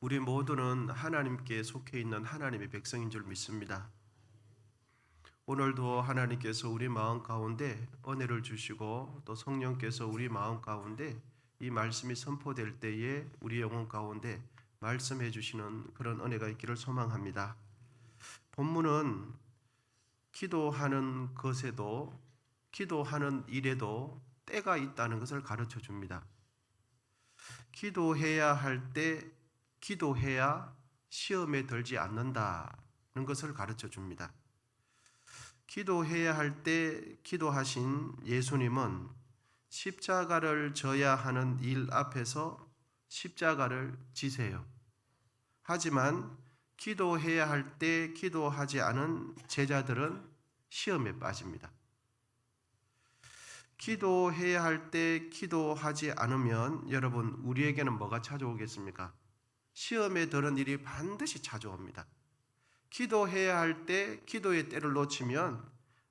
우리 모두는 하나님께 속해 있는 하나님의 백성인 줄 믿습니다. 오늘도 하나님께서 우리 마음 가운데 은혜를 주시고 또 성령께서 우리 마음 가운데 이 말씀이 선포될 때에 우리 영혼 가운데 말씀해 주시는 그런 은혜가 있기를 소망합니다. 본문은 기도하는 것에도 기도하는 일에도 때가 있다는 것을 가르쳐 줍니다. 기도해야 할 때 기도해야 시험에 들지 않는다는 것을 가르쳐 줍니다. 기도해야 할 때 기도하신 예수님은 십자가를 져야 하는 일 앞에서 십자가를 지세요. 하지만 기도해야 할 때 기도하지 않은 제자들은 시험에 빠집니다. 기도해야 할 때 기도하지 않으면 여러분 우리에게는 뭐가 찾아오겠습니까? 시험에 드는 일이 반드시 찾아옵니다. 기도해야 할 때 기도의 때를 놓치면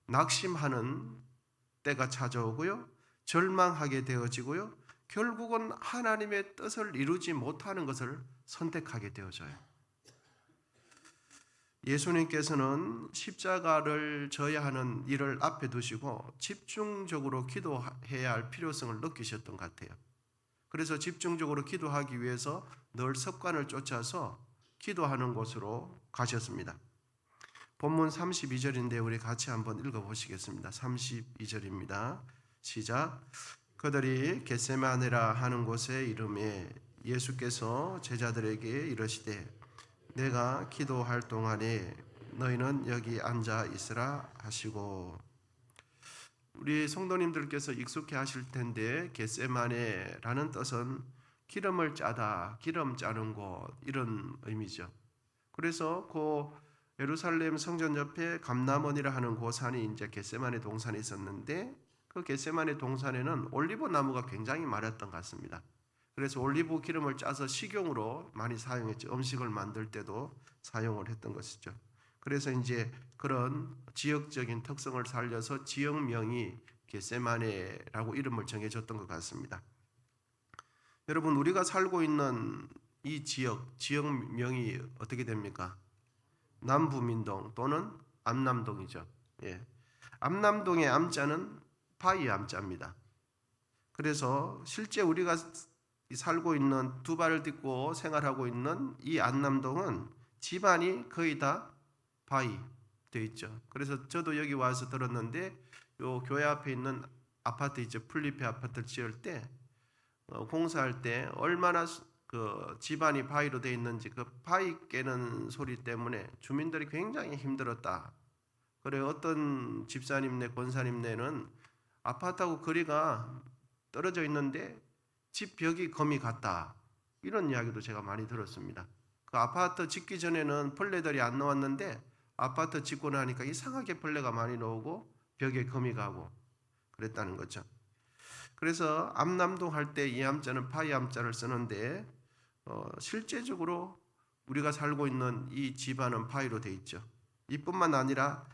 낙심하는 때가 찾아오고요. 절망하게 되어지고요. 결국은 하나님의 뜻을 이루지 못하는 것을 선택하게 되어져요. 예수님께서는 십자가를 져야 하는 일을 앞에 두시고 집중적으로 기도해야 할 필요성을 느끼셨던 것 같아요. 그래서 집중적으로 기도하기 위해서 늘 습관을 쫓아서 기도하는 곳으로 가셨습니다. 본문 32절인데 우리 같이 한번 읽어보시겠습니다. 32절입니다. 시작. 그들이 겟세마네라 하는 곳에 이르매 예수께서 제자들에게 이르시되 내가 기도할 동안에 너희는 여기 앉아 있으라 하시고, 우리 성도님들께서 익숙해 하실 텐데 겟세마네라는 뜻은 기름을 짜다, 기름 짜는 곳 이런 의미죠. 그래서 그 예루살렘 성전 옆에 감람원이라 하는 그 산이 이제 겟세마네 동산이 있었는데 그 겟세마네 동산에는 올리브 나무가 굉장히 많았던 것 같습니다. 그래서 올리브 기름을 짜서 식용으로 많이 사용했죠. 음식을 만들 때도 사용을 했던 것이죠. 그래서 이제 그런 지역적인 특성을 살려서 지역명이 겟세마네라고 이름을 정해줬던 것 같습니다. 여러분 우리가 살고 있는 이 지역명이 어떻게 됩니까? 남부민동 또는 암남동이죠. 예. 암남동의 암자는 바위 암자입니다. 그래서 실제 우리가 살고 있는 두 발을 딛고 생활하고 있는 이 안남동은 집안이 거의 다 바위 되어 있죠. 그래서 저도 여기 와서 들었는데 요 교회 앞에 있는 아파트 있죠. 풀잎의 아파트를 지을 때 공사할 때 얼마나 그 집안이 바위로 되어 있는지 그 바위 깨는 소리 때문에 주민들이 굉장히 힘들었다. 그래 어떤 집사님네 권사님네는 아파트하고 거리가 떨어져 있는데 집 벽이 거미 같다. 이런 이야기도 제가 많이 들었습니다. 그 아파트 짓기 전에는 벌레들이 안 나왔는데 아파트 짓고 나니까 이상하게 벌레가 많이 나오고 벽에 거미 가고 그랬다는 거죠. 그래서 암남동 할 때 이 암자는 파이 암자를 쓰는데 실제적으로 우리가 살고 있는 이 집안은 파이로 되어 있죠. 이뿐만 아니라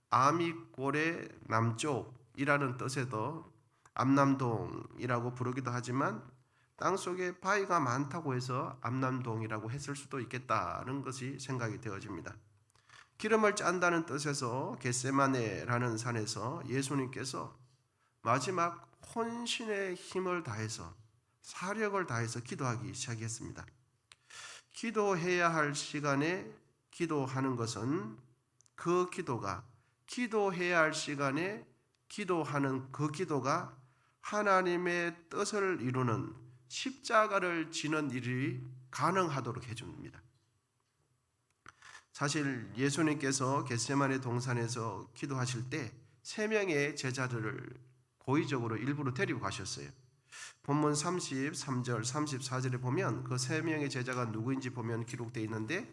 아미골의 남쪽이라는 뜻에도 암남동이라고 부르기도 하지만 땅속에 바위가 많다고 해서 암남동이라고 했을 수도 있겠다는 것이 생각이 되어집니다. 기름을 짠다는 뜻에서 겟세마네라는 산에서 예수님께서 마지막 혼신의 힘을 다해서 사력을 다해서 기도하기 시작했습니다. 기도해야 할 시간에 기도하는 것은 그 기도가 기도해야 할 시간에 기도하는 그 기도가 하나님의 뜻을 이루는 십자가를 지는 일이 가능하도록 해줍니다. 사실 예수님께서 겟세마네 동산에서 기도하실 때 3명의 제자들을 고의적으로 일부러 데리고 가셨어요. 본문 33절, 34절에 보면 그 3명의 제자가 누구인지 보면 기록되어 있는데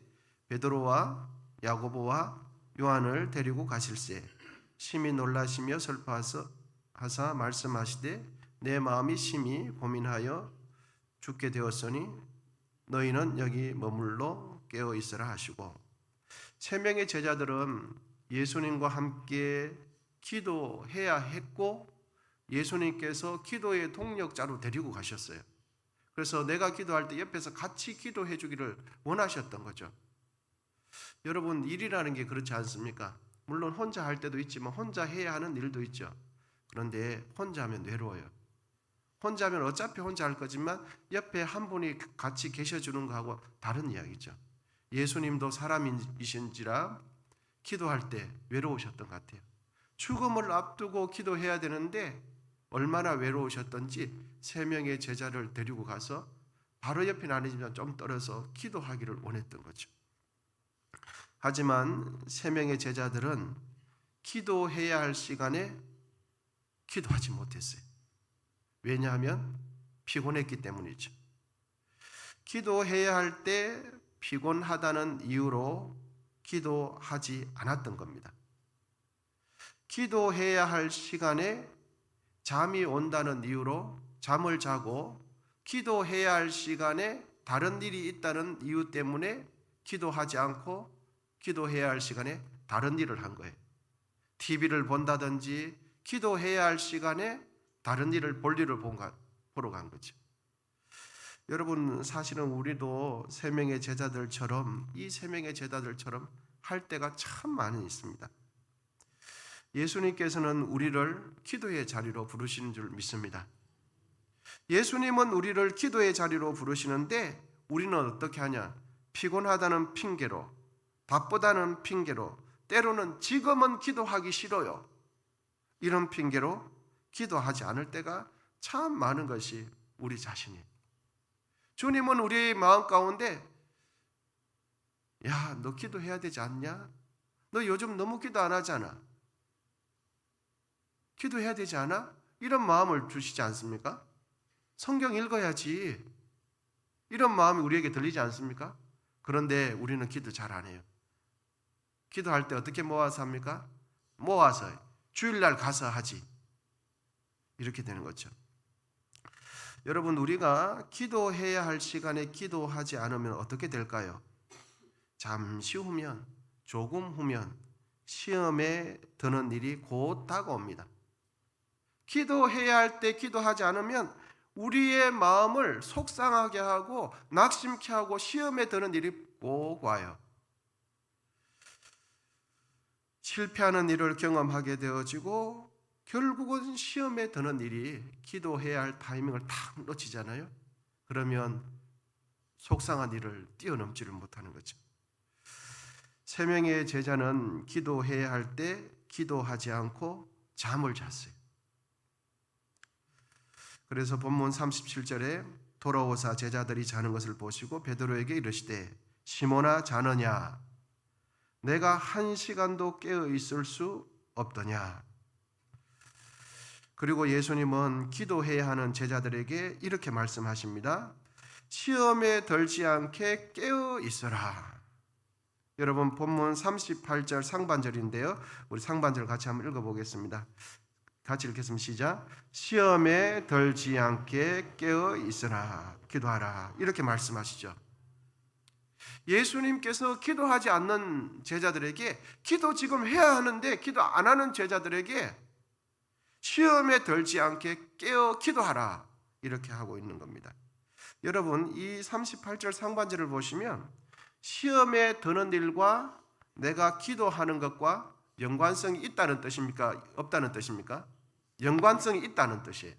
베드로와 야고보와 요한을 데리고 가실세 심히 놀라시며 슬퍼하사 말씀하시되 내 마음이 심히 고민하여 죽게 되었으니 너희는 여기 머물러 깨어 있으라 하시고 3명의 제자들은 예수님과 함께 기도해야 했고 예수님께서 기도의 동력자로 데리고 가셨어요. 그래서 내가 기도할 때 옆에서 같이 기도해 주기를 원하셨던 거죠. 여러분, 일이라는 게 그렇지 않습니까? 물론 혼자 할 때도 있지만 혼자 해야 하는 일도 있죠. 그런데 혼자 하면 외로워요. 혼자 하면 어차피 혼자 할 거지만 옆에 한 분이 같이 계셔주는 거하고 다른 이야기죠. 예수님도 사람이신지라 기도할 때 외로우셨던 것 같아요. 죽음을 앞두고 기도해야 되는데 얼마나 외로우셨던지 3명의 제자를 데리고 가서 바로 옆에 아니지만 좀 떨어서 기도하기를 원했던 거죠. 하지만 3명의 제자들은 기도해야 할 시간에 기도하지 못했어요. 왜냐하면 피곤했기 때문이죠. 기도해야 할 때 피곤하다는 이유로 기도하지 않았던 겁니다. 기도해야 할 시간에 잠이 온다는 이유로 잠을 자고 기도해야 할 시간에 다른 일이 있다는 이유 때문에 기도하지 않고 기도해야 할 시간에 다른 일을 한 거예요. TV를 본다든지 기도해야 할 시간에 다른 일을 볼 일을 보러 간 거죠. 여러분, 사실은 우리도 3명의 제자들처럼 이 3명의 제자들처럼 할 때가 참 많이 있습니다. 예수님께서는 우리를 기도의 자리로 부르시는 줄 믿습니다. 예수님은 우리를 기도의 자리로 부르시는데 우리는 어떻게 하냐? 피곤하다는 핑계로, 바쁘다는 핑계로, 때로는 지금은 기도하기 싫어요, 이런 핑계로 기도하지 않을 때가 참 많은 것이 우리 자신이에요. 주님은 우리의 마음 가운데 야, 너 기도해야 되지 않냐? 너 요즘 너무 기도 안 하잖아. 기도해야 되지 않아? 이런 마음을 주시지 않습니까? 성경 읽어야지. 이런 마음이 우리에게 들리지 않습니까? 그런데 우리는 기도 잘 안 해요. 기도할 때 어떻게 모아서 합니까? 모아서 주일날 가서 하지. 이렇게 되는 거죠. 여러분, 우리가 기도해야 할 시간에 기도하지 않으면 어떻게 될까요? 잠시 후면, 조금 후면 시험에 드는 일이 곧 다가옵니다. 기도해야 할 때 기도하지 않으면 우리의 마음을 속상하게 하고 낙심케 하고 시험에 드는 일이 꼭 와요. 실패하는 일을 경험하게 되어지고 결국은 시험에 드는 일이 기도해야 할 타이밍을 탁 놓치잖아요. 그러면 속상한 일을 뛰어넘지를 못하는 거죠. 3명의 제자는 기도해야 할 때 기도하지 않고 잠을 잤어요. 그래서 본문 37절에 돌아오사 제자들이 자는 것을 보시고 베드로에게 이르시되 시몬아 자느냐? 내가 1시간도 깨어 있을 수 없더냐? 그리고 예수님은 기도해야 하는 제자들에게 이렇게 말씀하십니다. 시험에 들지 않게 깨어 있어라. 여러분, 본문 38절 상반절인데요. 우리 상반절 같이 한번 읽어보겠습니다. 같이 읽겠습니다. 시작. 시험에 들지 않게 깨어 있으라. 기도하라. 이렇게 말씀하시죠. 예수님께서 기도하지 않는 제자들에게 기도 지금 해야 하는데 기도 안 하는 제자들에게 시험에 들지 않게 깨어 기도하라. 이렇게 하고 있는 겁니다. 여러분, 이 38절 상반절을 보시면 시험에 드는 일과 내가 기도하는 것과 연관성이 있다는 뜻입니까? 없다는 뜻입니까? 연관성이 있다는 뜻이에요.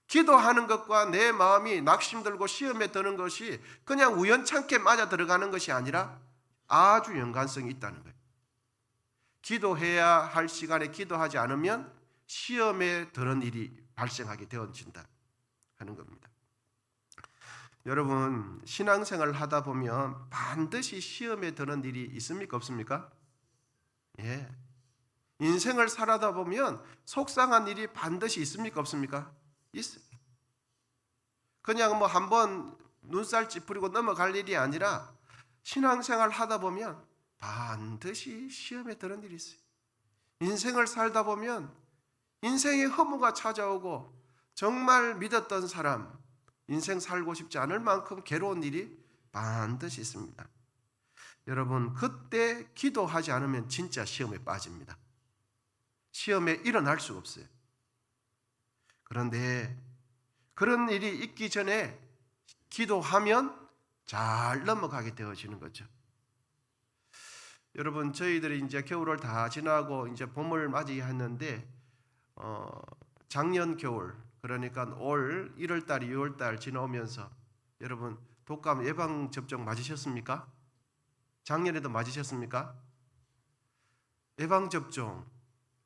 기도하는 것과 내 마음이 낙심들고 시험에 드는 것이 그냥 우연찮게 맞아 들어가는 것이 아니라 아주 연관성이 있다는 거예요. 기도해야 할 시간에 기도하지 않으면 시험에 드는 일이 발생하게 되어진다 하는 겁니다. 여러분, 신앙생활을 하다 보면 반드시 시험에 드는 일이 있습니까? 없습니까? 예. 인생을 살아다 보면 속상한 일이 반드시 있습니까? 없습니까? 있어요. 그냥 뭐 한번 눈살 찌푸리고 넘어갈 일이 아니라 신앙생활 하다 보면 반드시 시험에 드는 일이 있어요. 인생을 살다 보면 인생의 허무가 찾아오고 정말 믿었던 사람, 인생 살고 싶지 않을 만큼 괴로운 일이 반드시 있습니다. 여러분, 그때 기도하지 않으면 진짜 시험에 빠집니다. 시험에 일어날 수가 없어요. 그런데 그런 일이 있기 전에 기도하면 잘 넘어가게 되어지는 거죠. 여러분, 저희들이 이제 겨울을 다 지나고 이제 봄을 맞이했는데 작년 겨울, 그러니까 올 1월 달, 2월 달 지나오면서 여러분 독감 예방 접종 맞으셨습니까? 작년에도 맞으셨습니까? 예방 접종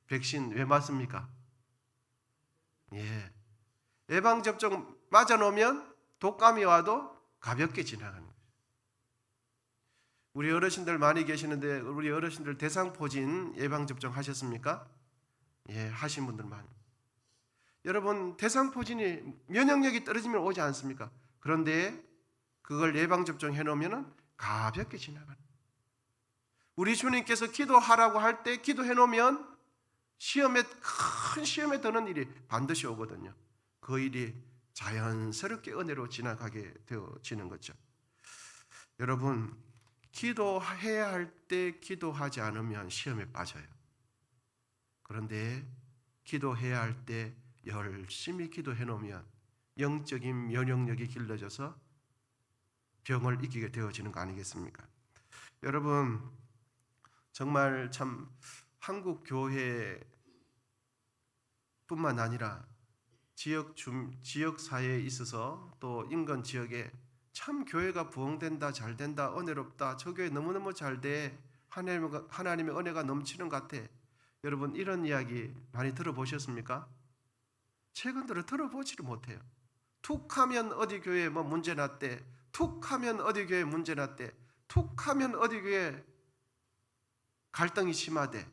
백신 왜 맞습니까? 예. 예방 접종 맞아 놓으면 독감이 와도 가볍게 지나가는 거예요. 우리 어르신들 많이 계시는데 우리 어르신들 대상포진 예방 접종 하셨습니까? 예, 하신 분들 많이. 여러분, 대상포진이 면역력이 떨어지면 오지 않습니까? 그런데 그걸 예방 접종 해 놓으면 가볍게 지나가는. 우리 주님께서 기도하라고 할 때 기도해 놓으면 큰 시험에 드는 일이 반드시 오거든요. 그 일이 자연스럽게 은혜로 지나가게 되어지는 거죠. 여러분, 기도해야 할 때 기도하지 않으면 시험에 빠져요. 그런데 기도해야 할 때 열심히 기도해 놓으면 영적인 면역력이 길러져서 병을 이기게 되어지는 거 아니겠습니까? 여러분, 정말 참 한국 교회뿐만 아니라 지역 사회에 있어서 또 인근 지역에 참 교회가 부흥된다, 잘된다, 은혜롭다, 저 교회 너무너무 잘돼, 하나님의 은혜가 넘치는 것 같아. 여러분, 이런 이야기 많이 들어보셨습니까? 최근 들어 들어보지를 못해요. 툭하면 어디 교회에 뭐 문제 났대, 툭하면 어디 교회에 문제 났대, 툭하면 어디 교회에 갈등이 심하대.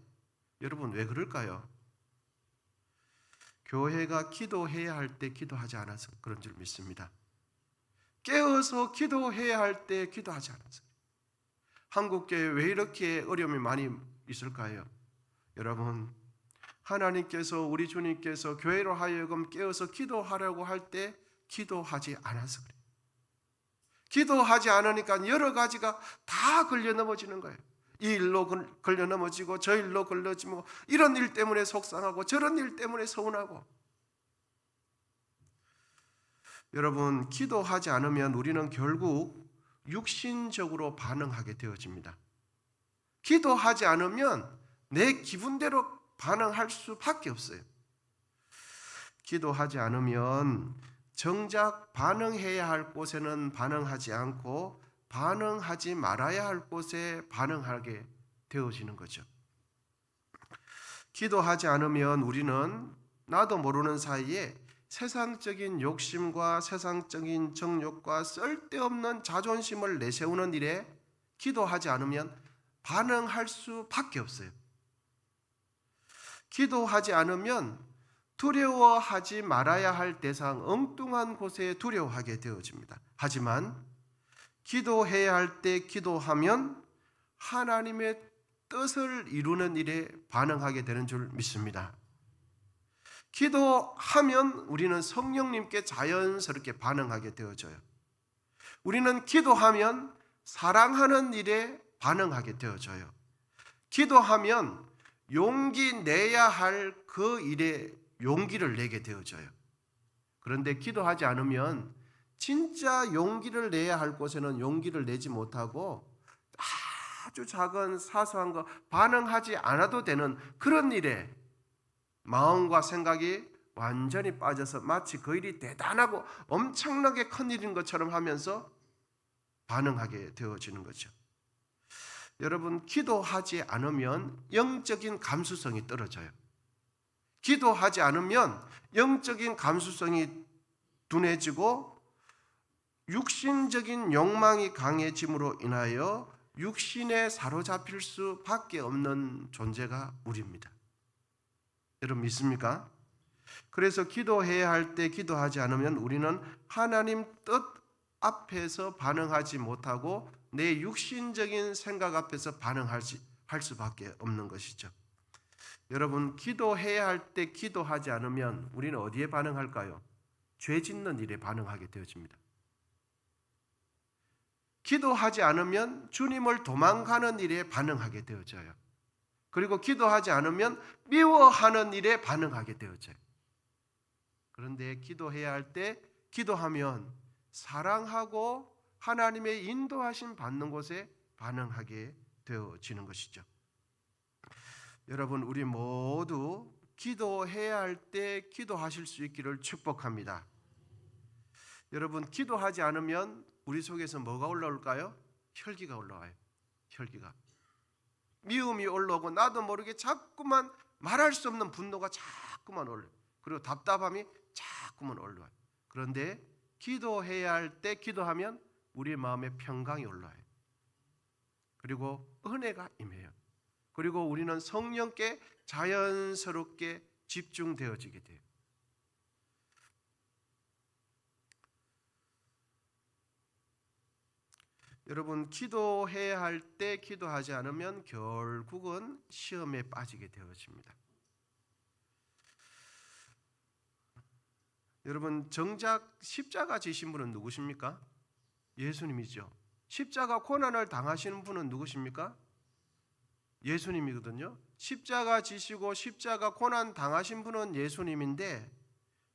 여러분, 왜 그럴까요? 교회가 기도해야 할 때 기도하지 않아서 그런 줄 믿습니다. 깨어서 기도해야 할 때 기도하지 않아서. 한국교회 왜 이렇게 어려움이 많이 있을까요? 여러분, 하나님께서, 우리 주님께서 교회로 하여금 깨어서 기도하라고 할 때 기도하지 않아서 그래요. 기도하지 않으니까 여러 가지가 다 걸려 넘어지는 거예요. 이 일로 걸려 넘어지고 저 일로 걸려지고, 이런 일 때문에 속상하고 저런 일 때문에 서운하고. 여러분, 기도하지 않으면 우리는 결국 육신적으로 반응하게 되어집니다. 기도하지 않으면 내 기분대로 반응할 수밖에 없어요. 기도하지 않으면 정작 반응해야 할 곳에는 반응하지 않고 반응하지 말아야 할 곳에 반응하게 되어지는 거죠. 기도하지 않으면 우리는 나도 모르는 사이에 세상적인 욕심과 세상적인 정욕과 쓸데없는 자존심을 내세우는 일에 기도하지 않으면 반응할 수밖에 없어요. 기도하지 않으면 두려워하지 말아야 할 대상, 엉뚱한 곳에 두려워하게 되어집니다. 하지만 기도해야 할 때 기도하면 하나님의 뜻을 이루는 일에 반응하게 되는 줄 믿습니다. 기도하면 우리는 성령님께 자연스럽게 반응하게 되어져요. 우리는 기도하면 사랑하는 일에 반응하게 되어져요. 기도하면 용기 내야 할 그 일에 용기를 내게 되어져요. 그런데 기도하지 않으면 진짜 용기를 내야 할 곳에는 용기를 내지 못하고 아주 작은 사소한 거 반응하지 않아도 되는 그런 일에 마음과 생각이 완전히 빠져서 마치 그 일이 대단하고 엄청나게 큰 일인 것처럼 하면서 반응하게 되어지는 거죠. 여러분, 기도하지 않으면 영적인 감수성이 떨어져요. 기도하지 않으면 영적인 감수성이 둔해지고 육신적인 욕망이 강해짐으로 인하여 육신에 사로잡힐 수밖에 없는 존재가 우리입니다. 여러분, 믿습니까? 그래서 기도해야 할 때 기도하지 않으면 우리는 하나님 뜻 앞에서 반응하지 못하고 내 육신적인 생각 앞에서 반응할 수밖에 없는 것이죠. 여러분, 기도해야 할 때 기도하지 않으면 우리는 어디에 반응할까요? 죄 짓는 일에 반응하게 되어집니다. 기도하지 않으면 주님을 도망가는 일에 반응하게 되어져요. 그리고 기도하지 않으면 미워하는 일에 반응하게 되어져요. 그런데 기도해야 할 때 기도하면 사랑하고 하나님의 인도하심 받는 곳에 반응하게 되어지는 것이죠. 여러분, 우리 모두 기도해야 할 때 기도하실 수 있기를 축복합니다. 여러분, 기도하지 않으면 우리 속에서 뭐가 올라올까요? 혈기가 올라와요. 혈기가. 미움이 올라오고 나도 모르게 자꾸만 말할 수 없는 분노가 자꾸만 올라요. 그리고 답답함이 자꾸만 올라와요. 그런데 기도해야 할 때 기도하면 우리 마음에 평강이 올라와요. 그리고 은혜가 임해요. 그리고 우리는 성령께 자연스럽게 집중되어지게 돼요. 여러분, 기도해야 할 때 기도하지 않으면 결국은 시험에 빠지게 되어집니다. 여러분, 정작 십자가 지신 분은 누구십니까? 예수님이죠. 십자가 고난을 당하시는 분은 누구십니까? 예수님이거든요. 십자가 지시고 십자가 고난 당하신 분은 예수님인데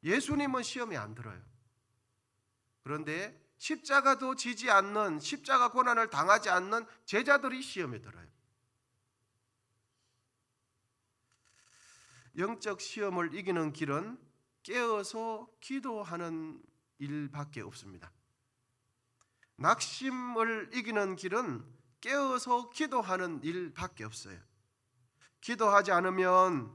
예수님은 시험에 안 들어요. 그런데 십자가도 지지 않는, 십자가 고난을 당하지 않는 제자들이 시험에 들어요. 영적 시험을 이기는 길은 깨어서 기도하는 일밖에 없습니다. 낙심을 이기는 길은 깨어서 기도하는 일밖에 없어요. 기도하지 않으면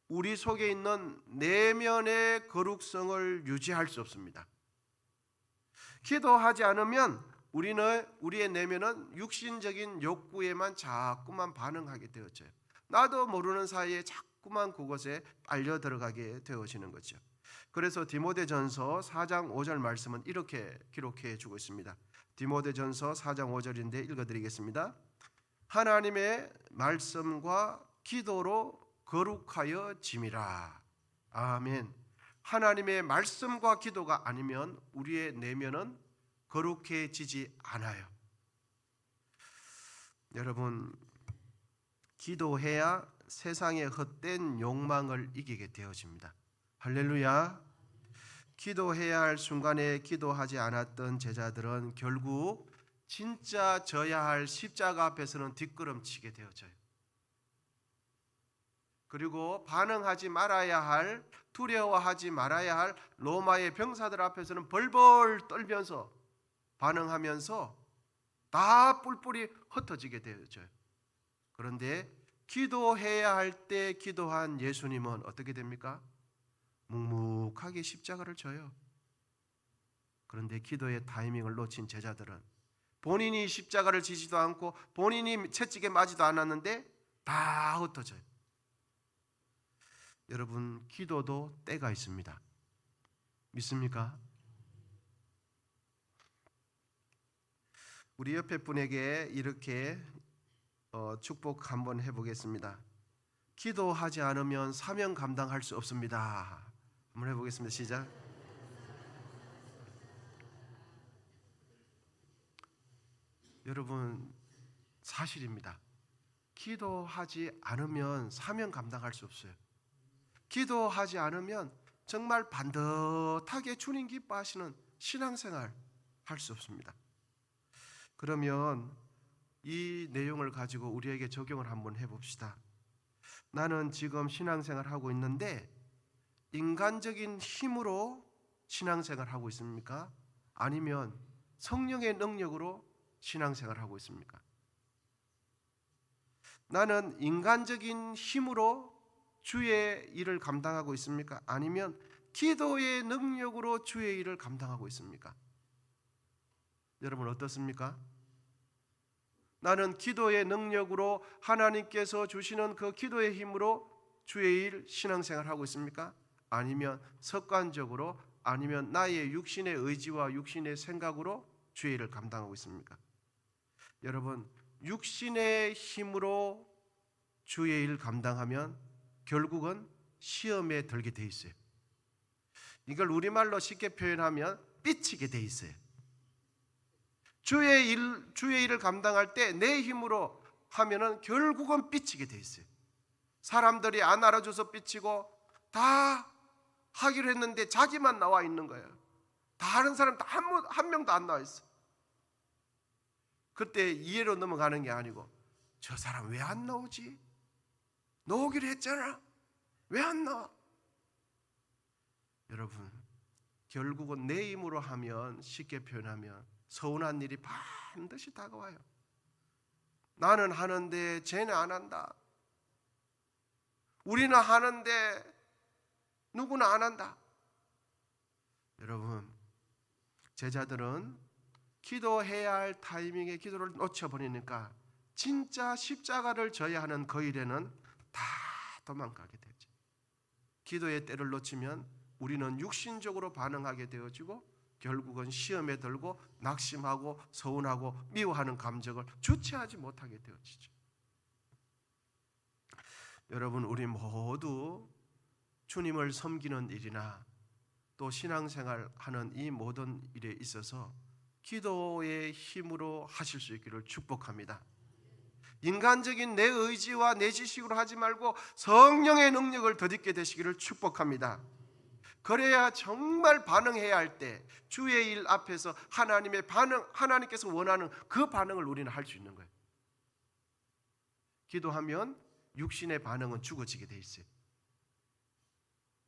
우리 속에 있는 내면의 거룩성을 유지할 수 없습니다. 기도하지 않으면 우리의 내면은 육신적인 욕구에만 자꾸만 반응하게 되어져요. 나도 모르는 사이에 자꾸만 그곳에 빨려 들어가게 되어지는 거죠. 그래서 디모데전서 4장 5절 말씀은 이렇게 기록해 주고 있습니다. 디모데전서 4장 5절인데 읽어드리겠습니다. 하나님의 말씀과 기도로 거룩하여 짐이라. 아멘. 하나님의 말씀과 기도가 아니면 우리의 내면은 거룩해지지 않아요. 여러분, 기도해야 세상의 헛된 욕망을 이기게 되어집니다. 할렐루야. 기도해야 할 순간에 기도하지 않았던 제자들은 결국 진짜 져야 할 십자가 앞에서는 뒷걸음치게 되어져요. 그리고 반응하지 말아야 할, 두려워하지 말아야 할 로마의 병사들 앞에서는 벌벌 떨면서 반응하면서 다 뿔뿔이 흩어지게 되어져요. 그런데 기도해야 할 때 기도한 예수님은 어떻게 됩니까? 묵묵하게 십자가를 져요. 그런데 기도의 타이밍을 놓친 제자들은 본인이 십자가를 지지도 않고 본인이 채찍에 맞지도 않았는데 다 흩어져요. 여러분, 기도도 때가 있습니다. 믿습니까? 우리 옆에 분에게 이렇게 축복 한번 해보겠습니다. 기도하지 않으면 사명 감당할 수 없습니다. 한번 해보겠습니다. 시작. 여러분, 사실입니다. 기도하지 않으면 사명 감당할 수 없어요. 기도하지 않으면 정말 반듯하게 주님 기뻐하시는 신앙생활 할 수 없습니다. 그러면 이 내용을 가지고 우리에게 적용을 한번 해봅시다. 나는 지금 신앙생활 하고 있는데 인간적인 힘으로 신앙생활 하고 있습니까? 아니면 성령의 능력으로 신앙생활 하고 있습니까? 나는 인간적인 힘으로 주의 일을 감당하고 있습니까? 아니면 기도의 능력으로 주의 일을 감당하고 있습니까? 여러분 어떻습니까? 나는 기도의 능력으로 하나님께서 주시는 그 기도의 힘으로 주의 일 신앙생활 하고 있습니까? 아니면 습관적으로, 아니면 나의 육신의 의지와 육신의 생각으로 주의 일을 감당하고 있습니까? 여러분, 육신의 힘으로 주의 일을 감당하면 결국은 시험에 들게 돼 있어요. 이걸 우리말로 쉽게 표현하면 삐치게 돼 있어요. 주의 일을 감당할 때 내 힘으로 하면은 결국은 삐치게 돼 있어요. 사람들이 안 알아줘서 삐치고 다 하기로 했는데 자기만 나와 있는 거예요. 다른 사람 한 명도 안 나와 있어. 그때 이해로 넘어가는 게 아니고 저 사람 왜 안 나오지? 너 오기로 했잖아. 왜 안 나와? 여러분, 결국은 내 힘으로 하면, 쉽게 표현하면 서운한 일이 반드시 다가와요. 나는 하는데 쟤는 안 한다. 우리는 하는데 누구는 안 한다. 여러분, 제자들은 기도해야 할 타이밍에 기도를 놓쳐버리니까 진짜 십자가를 져야 하는 그 일에는 다 도망가게 되죠. 기도의 때를 놓치면 우리는 육신적으로 반응하게 되어지고 결국은 시험에 들고 낙심하고 서운하고 미워하는 감정을 주체하지 못하게 되어지죠. 여러분, 우리 모두 주님을 섬기는 일이나 또 신앙생활하는 이 모든 일에 있어서 기도의 힘으로 하실 수 있기를 축복합니다. 인간적인 내 의지와 내 지식으로 하지 말고 성령의 능력을 덧입게 되시기를 축복합니다. 그래야 정말 반응해야 할 때 주의 일 앞에서 하나님의 반응, 하나님께서 원하는 그 반응을 우리는 할 수 있는 거예요. 기도하면 육신의 반응은 죽어지게 돼 있어요.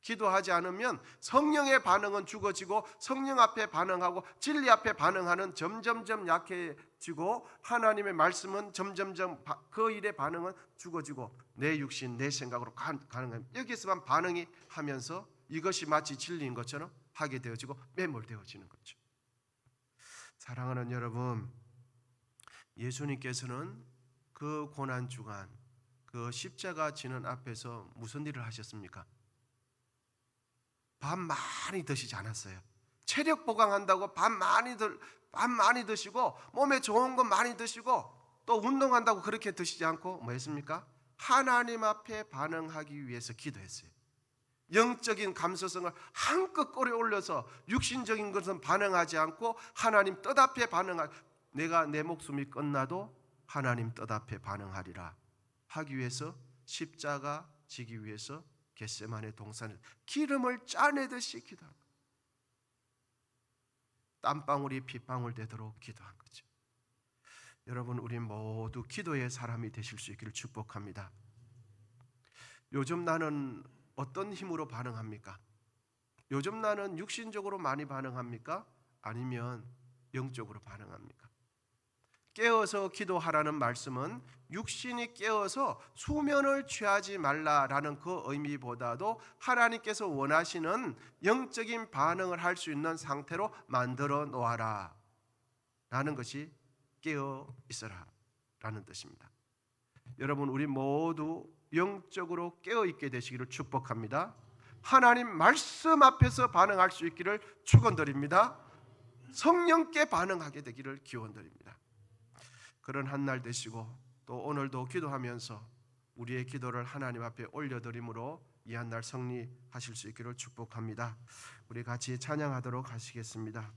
기도하지 않으면 성령의 반응은 죽어지고 성령 앞에 반응하고 진리 앞에 반응하는 점점점 약해지고 하나님의 말씀은 점점점 그 일의 반응은 죽어지고 내 육신, 내 생각으로 가는 거예요. 여기서만 반응이 하면서 이것이 마치 진리인 것처럼 하게 되어지고 매몰되어지는 거죠. 사랑하는 여러분, 예수님께서는 그 고난 주간, 그 십자가 지는 앞에서 무슨 일을 하셨습니까? 밥 많이 드시지 않았어요. 체력 보강한다고 밥 많이 드시고 몸에 좋은 거 많이 드시고 또 운동한다고 그렇게 드시지 않고 뭐 했습니까? 하나님 앞에 반응하기 위해서 기도했어요. 영적인 감수성을 한껏 끌어올려서 육신적인 것은 반응하지 않고 하나님 뜻 앞에 내가 내 목숨이 끝나도 하나님 뜻 앞에 반응하리라 하기 위해서 십자가 지기 위해서 겟세마네 동산에 기름을 짜내듯이 기도한 거예요. 땀방울이 핏방울 되도록 기도한 거죠. 여러분, 우리 모두 기도의 사람이 되실 수 있기를 축복합니다. 요즘 나는 어떤 힘으로 반응합니까? 요즘 나는 육신적으로 많이 반응합니까? 아니면 영적으로 반응합니까? 깨어서 기도하라는 말씀은 육신이 깨어서 수면을 취하지 말라라는 그 의미보다도 하나님께서 원하시는 영적인 반응을 할 수 있는 상태로 만들어 놓아라 라는 것이 깨어 있어라 라는 뜻입니다. 여러분, 우리 모두 영적으로 깨어 있게 되시기를 축복합니다. 하나님 말씀 앞에서 반응할 수 있기를 축원드립니다. 성령께 반응하게 되기를 기원드립니다. 그런 한 날 되시고 또 오늘도 기도하면서 우리의 기도를 하나님 앞에 올려드림으로 이 한 날 승리하실 수 있기를 축복합니다. 우리 같이 찬양하도록 하시겠습니다.